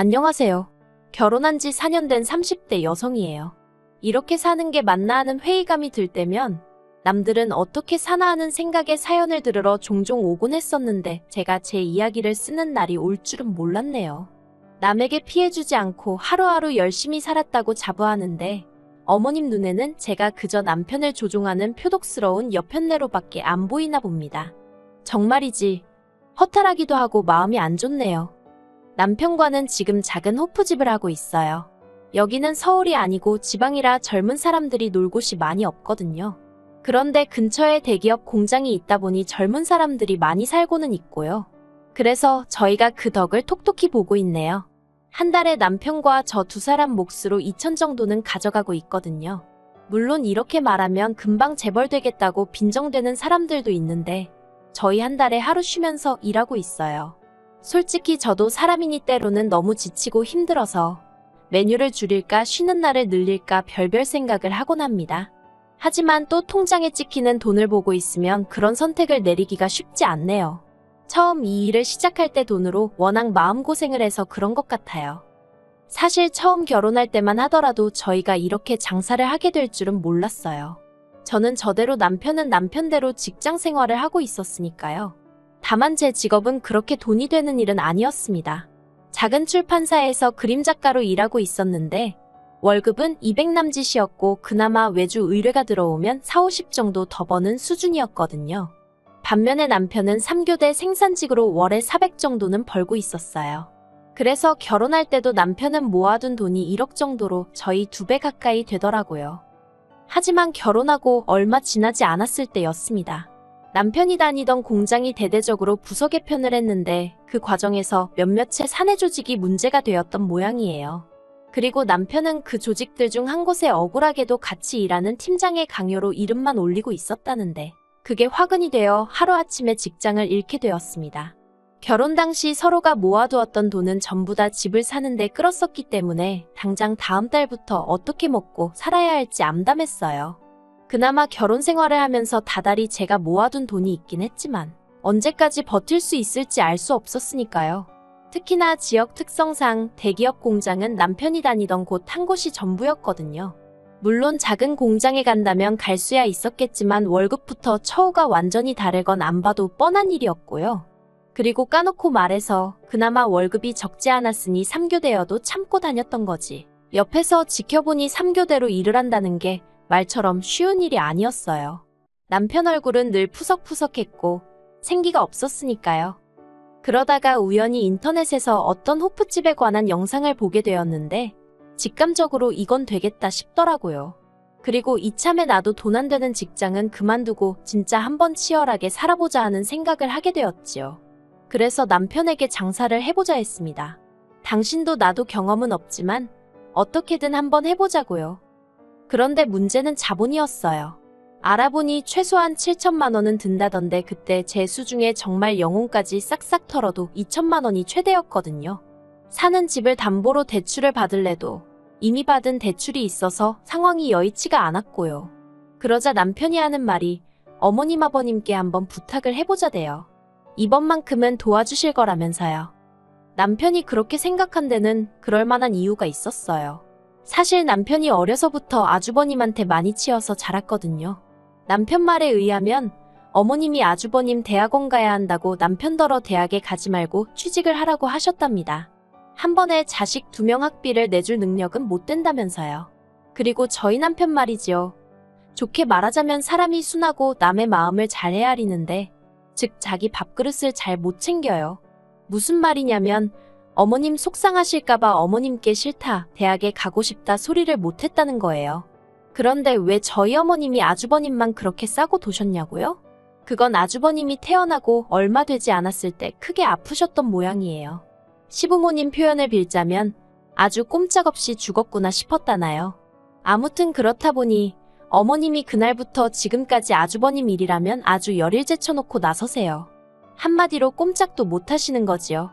안녕하세요. 결혼한 지 4년 된 30대 여성이에요. 이렇게 사는 게 맞나 하는 회의감이 들 때면 남들은 어떻게 사나 하는 생각에 사연을 들으러 종종 오곤 했었는데 제가 제 이야기를 쓰는 날이 올 줄은 몰랐네요. 남에게 피해주지 않고 하루하루 열심히 살았다고 자부하는데 어머님 눈에는 제가 그저 남편을 조종하는 표독스러운 여편네로밖에 안 보이나 봅니다. 정말이지 허탈하기도 하고 마음이 안 좋네요. 남편과는 지금 작은 호프집을 하고 있어요. 여기는 서울이 아니고 지방이라 젊은 사람들이 놀 곳이 많이 없거든요. 그런데 근처에 대기업 공장이 있다 보니 젊은 사람들이 많이 살고는 있고요. 그래서 저희가 그 덕을 톡톡히 보고 있네요. 한 달에 남편과 저 두 사람 몫으로 2천 정도는 가져가고 있거든요. 물론 이렇게 말하면 금방 재벌되겠다고 빈정대는 사람들도 있는데 저희 한 달에 하루 쉬면서 일하고 있어요. 솔직히 저도 사람이니 때로는 너무 지치고 힘들어서 메뉴를 줄일까 쉬는 날을 늘릴까 별별 생각을 하곤 합니다. 하지만 또 통장에 찍히는 돈을 보고 있으면 그런 선택을 내리기가 쉽지 않네요. 처음 이 일을 시작할 때 돈으로 워낙 마음고생을 해서 그런 것 같아요. 사실 처음 결혼할 때만 하더라도 저희가 이렇게 장사를 하게 될 줄은 몰랐어요. 저는 저대로 남편은 남편대로 직장 생활을 하고 있었으니까요. 다만 제 직업은 그렇게 돈이 되는 일은 아니었습니다. 작은 출판사에서 그림작가로 일하고 있었는데 월급은 200남짓이었고 그나마 외주 의뢰가 들어오면 4, 50 정도 더 버는 수준이었거든요. 반면에 남편은 3교대 생산직으로 월에 400 정도는 벌고 있었어요. 그래서 결혼할 때도 남편은 모아둔 돈이 1억 정도로 저희 2배 가까이 되더라고요. 하지만 결혼하고 얼마 지나지 않았을 때였습니다. 남편이 다니던 공장이 대대적으로 부서 개편을 했는데 그 과정에서 몇몇의 사내 조직이 문제가 되었던 모양이에요. 그리고 남편은 그 조직들 중 한 곳에 억울하게도 같이 일하는 팀장의 강요로 이름만 올리고 있었다는데 그게 화근이 되어 하루아침에 직장을 잃게 되었습니다. 결혼 당시 서로가 모아두었던 돈은 전부 다 집을 사는데 끌었었기 때문에 당장 다음 달부터 어떻게 먹고 살아야 할지 암담했어요. 그나마 결혼 생활을 하면서 다달이 제가 모아둔 돈이 있긴 했지만 언제까지 버틸 수 있을지 알 수 없었으니까요. 특히나 지역 특성상 대기업 공장은 남편이 다니던 곳 한 곳이 전부였거든요. 물론 작은 공장에 간다면 갈 수야 있었겠지만 월급부터 처우가 완전히 다를 건 안 봐도 뻔한 일이었고요. 그리고 까놓고 말해서 그나마 월급이 적지 않았으니 3교대여도 참고 다녔던 거지. 옆에서 지켜보니 3교대로 일을 한다는 게 말처럼 쉬운 일이 아니었어요. 남편 얼굴은 늘 푸석푸석했고 생기가 없었으니까요. 그러다가 우연히 인터넷에서 어떤 호프집에 관한 영상을 보게 되었는데 직감적으로 이건 되겠다 싶더라고요. 그리고 이참에 나도 돈 안 되는 직장은 그만두고 진짜 한번 치열하게 살아보자 하는 생각을 하게 되었지요. 그래서 남편에게 장사를 해보자 했습니다. 당신도 나도 경험은 없지만 어떻게든 한번 해보자고요. 그런데 문제는 자본이었어요. 알아보니 최소한 7천만 원은 든다던데 그때 제 수중에 정말 영혼까지 싹싹 털어도 2천만 원이 최대였거든요. 사는 집을 담보로 대출을 받을래도 이미 받은 대출이 있어서 상황이 여의치가 않았고요. 그러자 남편이 하는 말이 어머님 아버님께 한번 부탁을 해보자대요. 이번만큼은 도와주실 거라면서요. 남편이 그렇게 생각한 데는 그럴 만한 이유가 있었어요. 사실 남편이 어려서부터 아주버님한테 많이 치여서 자랐거든요. 남편 말에 의하면 어머님이 아주버님 대학원 가야 한다고 남편더러 대학에 가지 말고 취직을 하라고 하셨답니다. 한 번에 자식 2명 학비를 내줄 능력은 못 된다면서요. 그리고 저희 남편 말이지요. 좋게 말하자면 사람이 순하고 남의 마음을 잘 헤아리는데 즉 자기 밥그릇을 잘 못 챙겨요. 무슨 말이냐면 어머님 속상하실까봐 어머님께 싫다, 대학에 가고 싶다 소리를 못했다는 거예요. 그런데 왜 저희 어머님이 아주버님만 그렇게 싸고 도셨냐고요? 그건 아주버님이 태어나고 얼마 되지 않았을 때 크게 아프셨던 모양이에요. 시부모님 표현을 빌자면 아주 꼼짝없이 죽었구나 싶었다나요. 아무튼 그렇다 보니 어머님이 그날부터 지금까지 아주버님 일이라면 아주 열일 제쳐놓고 나서세요. 한마디로 꼼짝도 못 하시는 거지요.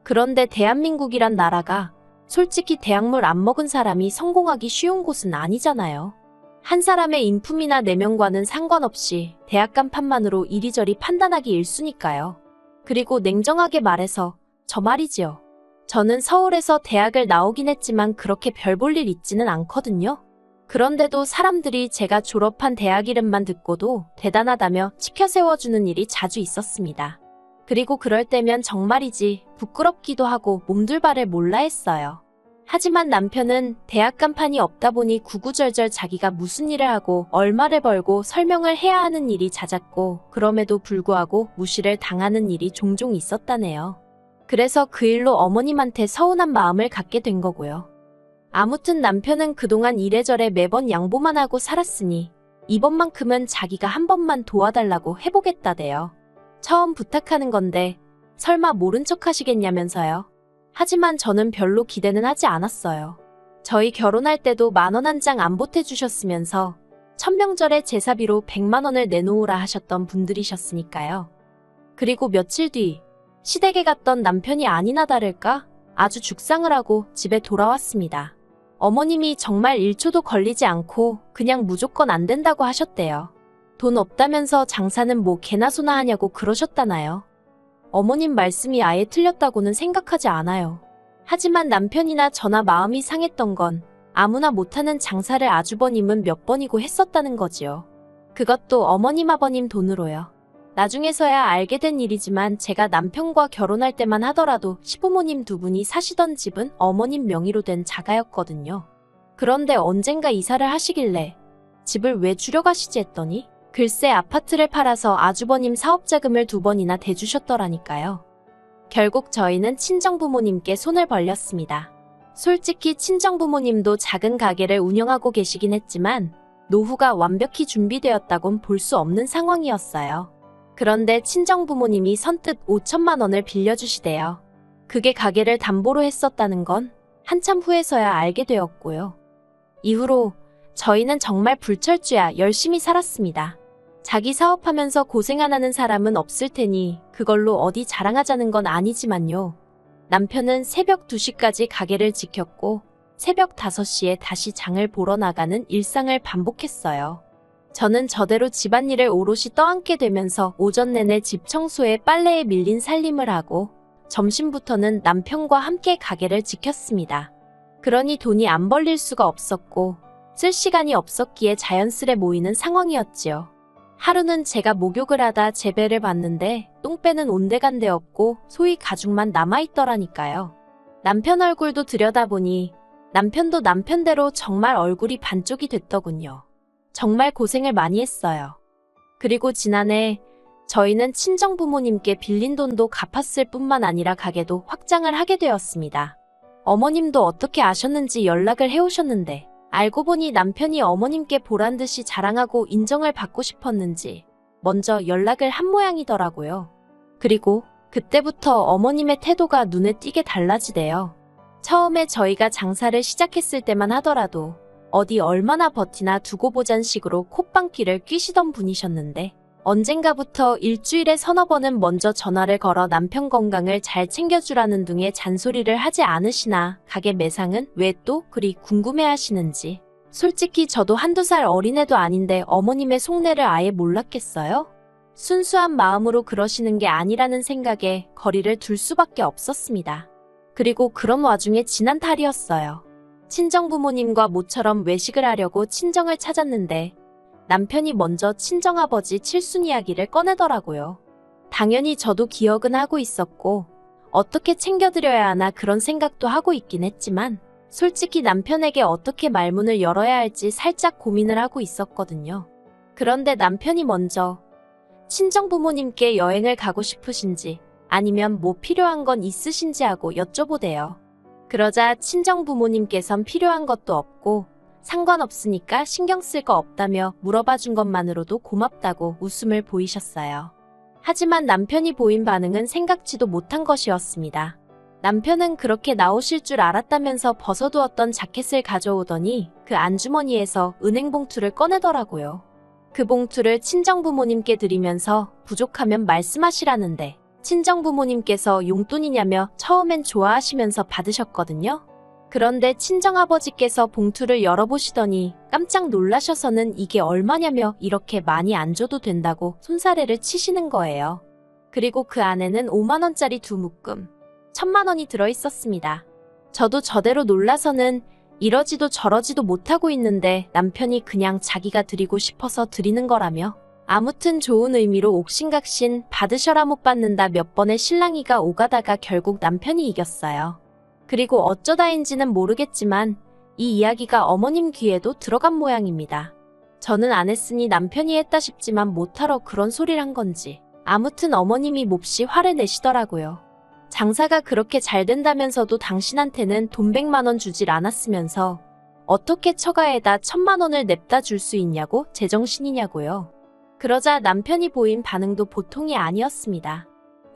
그런데 대한민국이란 나라가 솔직히 대학물 안 먹은 사람이 성공하기 쉬운 곳은 아니잖아요. 한 사람의 인품이나 내면과는 상관없이 대학 간판만으로 이리저리 판단하기 일쑤니까요. 그리고 냉정하게 말해서 저 말이지요. 저는 서울에서 대학을 나오긴 했지만 그렇게 별 볼 일 있지는 않거든요. 그런데도 사람들이 제가 졸업한 대학 이름만 듣고도 대단하다며 치켜 세워주는 일이 자주 있었습니다. 그리고 그럴 때면 정말이지 부끄럽기도 하고 몸둘바를 몰라 했어요. 하지만 남편은 대학 간판이 없다 보니 구구절절 자기가 무슨 일을 하고 얼마를 벌고 설명을 해야 하는 일이 잦았고 그럼에도 불구하고 무시를 당하는 일이 종종 있었다네요. 그래서 그 일로 어머님한테 서운한 마음을 갖게 된 거고요. 아무튼 남편은 그동안 이래저래 매번 양보만 하고 살았으니 이번만큼은 자기가 한 번만 도와달라고 해보겠다대요. 처음 부탁하는 건데 설마 모른 척 하시겠냐면서요. 하지만 저는 별로 기대는 하지 않았어요. 저희 결혼할 때도 10,000원 한 장 안 보태주셨으면서 천명절에 제사비로 100만 원을 내놓으라 하셨던 분들이셨으니까요. 그리고 며칠 뒤 시댁에 갔던 남편이 아니나 다를까 아주 죽상을 하고 집에 돌아왔습니다. 어머님이 정말 1초도 걸리지 않고 그냥 무조건 안 된다고 하셨대요. 돈 없다면서 장사는 뭐 개나 소나 하냐고 그러셨다나요. 어머님 말씀이 아예 틀렸다고는 생각하지 않아요. 하지만 남편이나 저나 마음이 상했던 건 아무나 못하는 장사를 아주버님은 몇 번이고 했었다는 거지요. 그것도 어머님 아버님 돈으로요. 나중에서야 알게 된 일이지만 제가 남편과 결혼할 때만 하더라도 시부모님 두 분이 사시던 집은 어머님 명의로 된 자가였거든요. 그런데 언젠가 이사를 하시길래 집을 왜 줄여가시지 했더니 글쎄 아파트를 팔아서 아주버님 사업자금을 2번이나 대주셨더라니까요. 결국 저희는 친정부모님께 손을 벌렸습니다. 솔직히 친정부모님도 작은 가게를 운영하고 계시긴 했지만 노후가 완벽히 준비되었다곤 볼 수 없는 상황이었어요. 그런데 친정부모님이 선뜻 5천만 원을 빌려주시대요. 그게 가게를 담보로 했었다는 건 한참 후에서야 알게 되었고요. 이후로 저희는 정말 불철주야 열심히 살았습니다. 자기 사업하면서 고생 안 하는 사람은 없을 테니 그걸로 어디 자랑하자는 건 아니지만요. 남편은 새벽 2시까지 가게를 지켰고 새벽 5시에 다시 장을 보러 나가는 일상을 반복했어요. 저는 저대로 집안일을 오롯이 떠안게 되면서 오전 내내 집 청소에 빨래에 밀린 살림을 하고 점심부터는 남편과 함께 가게를 지켰습니다. 그러니 돈이 안 벌릴 수가 없었고 쓸 시간이 없었기에 자연스레 모이는 상황이었지요. 하루는 제가 목욕을 하다 재배를 봤는데 똥배는 온데간데 없고 소위 가죽만 남아있더라니까요. 남편 얼굴도 들여다보니 남편도 남편대로 정말 얼굴이 반쪽이 됐더군요. 정말 고생을 많이 했어요. 그리고 지난해 저희는 친정부모님께 빌린 돈도 갚았을 뿐만 아니라 가게도 확장을 하게 되었습니다. 어머님도 어떻게 아셨는지 연락을 해오셨는데 알고 보니 남편이 어머님께 보란듯이 자랑하고 인정을 받고 싶었는지 먼저 연락을 한 모양이더라고요. 그리고 그때부터 어머님의 태도가 눈에 띄게 달라지대요. 처음에 저희가 장사를 시작했을 때만 하더라도 어디 얼마나 버티나 두고 보잔 식으로 콧방귀를 뀌시던 분이셨는데 언젠가부터 일주일에 서너 번은 먼저 전화를 걸어 남편 건강을 잘 챙겨주라는 등의 잔소리를 하지 않으시나 가게 매상은 왜 또 그리 궁금해하시는지. 솔직히 저도 한두 살 어린애도 아닌데 어머님의 속내를 아예 몰랐겠어요? 순수한 마음으로 그러시는 게 아니라는 생각에 거리를 둘 수밖에 없었습니다. 그리고 그런 와중에 지난 달이었어요. 친정부모님과 모처럼 외식을 하려고 친정을 찾았는데 남편이 먼저 친정아버지 칠순 이야기를 꺼내더라고요. 당연히 저도 기억은 하고 있었고 어떻게 챙겨드려야 하나 그런 생각도 하고 있긴 했지만 솔직히 남편에게 어떻게 말문을 열어야 할지 살짝 고민을 하고 있었거든요. 그런데 남편이 먼저 친정부모님께 여행을 가고 싶으신지 아니면 뭐 필요한 건 있으신지 하고 여쭤보대요. 그러자 친정부모님께선 필요한 것도 없고 상관없으니까 신경 쓸 거 없다며 물어봐 준 것만으로도 고맙다고 웃음을 보이셨어요. 하지만 남편이 보인 반응은 생각지도 못한 것이었습니다. 남편은 그렇게 나오실 줄 알았다면서 벗어두었던 자켓을 가져오더니 그 안주머니에서 은행 봉투를 꺼내더라고요. 그 봉투를 친정부모님께 드리면서 부족하면 말씀하시라는데 친정부모님께서 용돈이냐며 처음엔 좋아하시면서 받으셨거든요. 그런데 친정아버지께서 봉투를 열어보시더니 깜짝 놀라셔서는 이게 얼마냐며 이렇게 많이 안 줘도 된다고 손사래를 치시는 거예요. 그리고 그 안에는 5만 원짜리 2묶음. 1,000만 원이 들어 있었습니다. 저도 저대로 놀라서는 이러지도 저러지도 못하고 있는데 남편이 그냥 자기가 드리고 싶어서 드리는 거라며 아무튼 좋은 의미로 옥신각신 받으셔라 못 받는다 몇 번의 실랑이가 오가다가 결국 남편이 이겼어요. 그리고 어쩌다인지는 모르겠지만 이 이야기가 어머님 귀에도 들어간 모양입니다. 저는 안 했으니 남편이 했다 싶지만 못하러 그런 소리를 한 건지 아무튼 어머님이 몹시 화를 내시더라고요. 장사가 그렇게 잘 된다면서도 당신한테는 돈 100만 원 주질 않았으면서 어떻게 처가에다 1,000만 원을 냅다 줄 수 있냐고 제정신이냐고요. 그러자 남편이 보인 반응도 보통이 아니었습니다.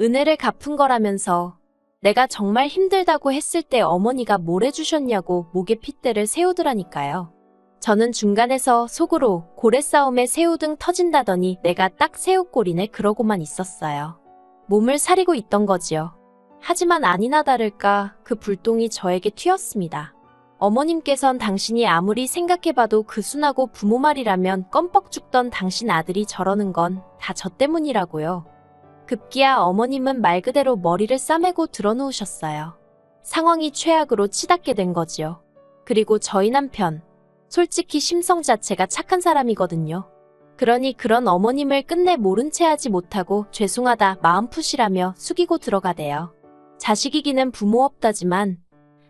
은혜를 갚은 거라면서 내가 정말 힘들다고 했을 때 어머니가 뭘 해주셨냐고 목에 핏대를 세우더라니까요. 저는 중간에서 속으로 고래 싸움에 새우등 터진다더니 내가 딱 새우꼴이네 그러고만 있었어요. 몸을 사리고 있던 거지요. 하지만 아니나 다를까 그 불똥이 저에게 튀었습니다. 어머님께선 당신이 아무리 생각해봐도 그 순하고 부모 말이라면 껌뻑 죽던 당신 아들이 저러는 건 다 저 때문이라고요. 급기야 어머님은 말 그대로 머리를 싸매고 드러누우셨어요. 상황이 최악으로 치닫게 된 거지요. 그리고 저희 남편, 솔직히 심성 자체가 착한 사람이거든요. 그러니 그런 어머님을 끝내 모른 채 하지 못하고 죄송하다 마음 푸시라며 숙이고 들어가대요. 자식이기는 부모 없다지만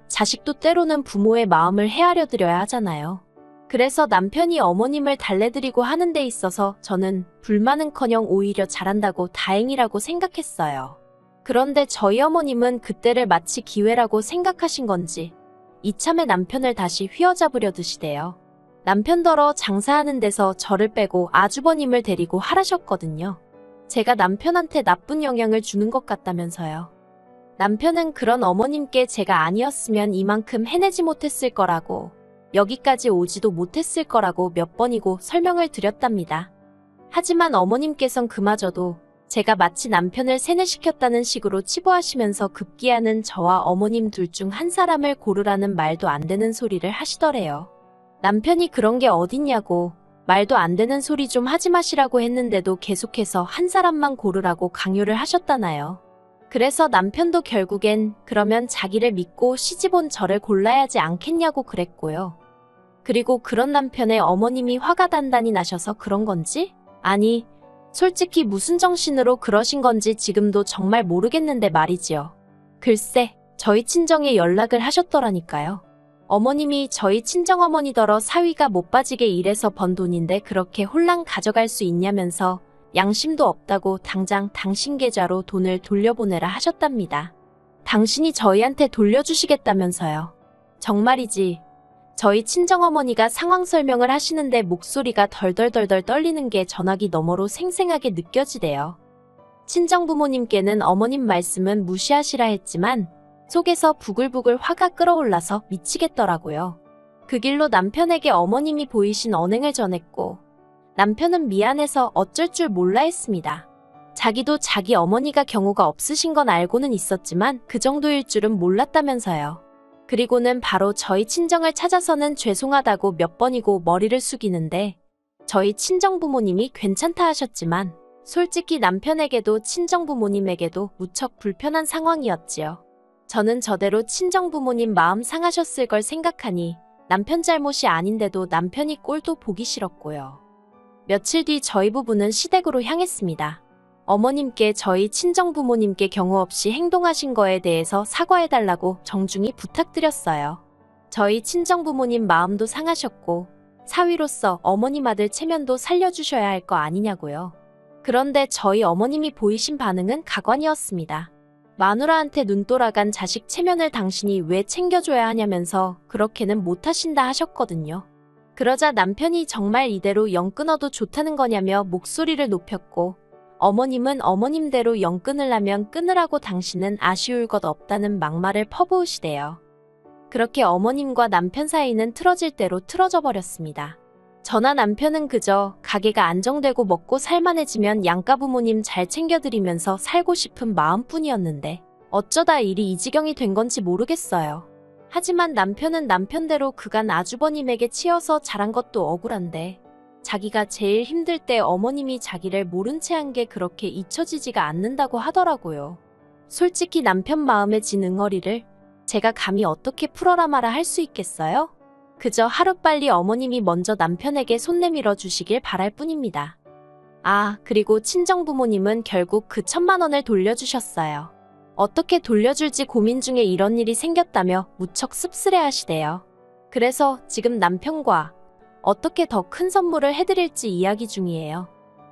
자식도 때로는 부모의 마음을 헤아려 드려야 하잖아요. 그래서 남편이 어머님을 달래드리고 하는 데 있어서 저는 불만은커녕 오히려 잘한다고 다행이라고 생각했어요. 그런데 저희 어머님은 그때를 마치 기회라고 생각하신 건지 이참에 남편을 다시 휘어잡으려 드시대요. 남편더러 장사하는 데서 저를 빼고 아주버님을 데리고 하라셨거든요. 제가 남편한테 나쁜 영향을 주는 것 같다면서요. 남편은 그런 어머님께 제가 아니었으면 이만큼 해내지 못했을 거라고 여기까지 오지도 못했을 거라고 몇 번이고 설명을 드렸답니다. 하지만 어머님께선 그마저도 제가 마치 남편을 세뇌시켰다는 식으로 치부하시면서 급기야는 저와 어머님 둘 중 한 사람을 고르라는 말도 안 되는 소리를 하시더래요. 남편이 그런 게 어딨냐고 말도 안 되는 소리 좀 하지 마시라고 했는데도 계속해서 한 사람만 고르라고 강요를 하셨다나요. 그래서 남편도 결국엔 그러면 자기를 믿고 시집온 저를 골라야지 않겠냐고 그랬고요. 그리고 그런 남편의 어머님이 화가 단단히 나셔서 그런 건지? 아니, 솔직히 무슨 정신으로 그러신 건지 지금도 정말 모르겠는데 말이지요. 글쎄, 저희 친정에 연락을 하셨더라니까요. 어머님이 저희 친정어머니더러 사위가 못 빠지게 일해서 번 돈인데 그렇게 홀랑 가져갈 수 있냐면서 양심도 없다고 당장 당신 계좌로 돈을 돌려보내라 하셨답니다. 당신이 저희한테 돌려주시겠다면서요. 정말이지. 저희 친정어머니가 상황 설명을 하시는데 목소리가 덜덜덜덜 떨리는 게 전화기 너머로 생생하게 느껴지대요. 친정부모님께는 어머님 말씀은 무시하시라 했지만 속에서 부글부글 화가 끓어올라서 미치겠더라고요. 그 길로 남편에게 어머님이 보이신 언행을 전했고 남편은 미안해서 어쩔 줄 몰라 했습니다. 자기도 자기 어머니가 경우가 없으신 건 알고는 있었지만 그 정도일 줄은 몰랐다면서요. 그리고는 바로 저희 친정을 찾아서는 죄송하다고 몇 번이고 머리를 숙이는데 저희 친정부모님이 괜찮다 하셨지만 솔직히 남편에게도 친정부모님에게도 무척 불편한 상황이었지요. 저는 저대로 친정부모님 마음 상하셨을 걸 생각하니 남편 잘못이 아닌데도 남편이 꼴도 보기 싫었고요. 며칠 뒤 저희 부부는 시댁으로 향했습니다. 어머님께 저희 친정부모님께 경우 없이 행동하신 거에 대해서 사과해달라고 정중히 부탁드렸어요. 저희 친정부모님 마음도 상하셨고 사위로서 어머님 아들 체면도 살려주셔야 할 거 아니냐고요. 그런데 저희 어머님이 보이신 반응은 가관이었습니다. 마누라한테 눈 돌아간 자식 체면을 당신이 왜 챙겨줘야 하냐면서 그렇게는 못하신다 하셨거든요. 그러자 남편이 정말 이대로 영 끊어도 좋다는 거냐며 목소리를 높였고 어머님은 어머님대로 영 끊으려면 끊으라고 당신은 아쉬울 것 없다는 막말을 퍼부으시대요. 그렇게 어머님과 남편 사이는 틀어질 대로 틀어져 버렸습니다. 저나 남편은 그저 가게가 안정되고 먹고 살만해지면 양가 부모님 잘 챙겨드리면서 살고 싶은 마음뿐이었는데 어쩌다 일이 이 지경이 된 건지 모르겠어요. 하지만 남편은 남편대로 그간 아주버님에게 치여서 자란 것도 억울한데 자기가 제일 힘들 때 어머님이 자기를 모른 채 한 게 그렇게 잊혀지지가 않는다고 하더라고요. 솔직히 남편 마음에 진 응어리를 제가 감히 어떻게 풀어라 마라 할 수 있겠어요? 그저 하루빨리 어머님이 먼저 남편에게 손 내밀어 주시길 바랄 뿐입니다. 아, 그리고 친정부모님은 결국 그 1,000만 원을 돌려주셨어요. 어떻게 돌려줄지 고민 중에 이런 일이 생겼다며 무척 씁쓸해하시대요. 그래서 지금 남편과 어떻게 더 큰 선물을 해드릴지 이야기 중이에요.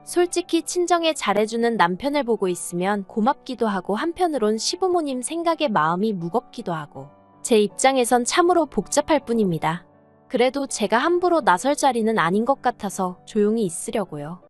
솔직히 친정에 잘해주는 남편을 보고 있으면 고맙기도 하고 한편으론 시부모님 생각에 마음이 무겁기도 하고 제 입장에선 참으로 복잡할 뿐입니다. 그래도 제가 함부로 나설 자리는 아닌 것 같아서 조용히 있으려고요.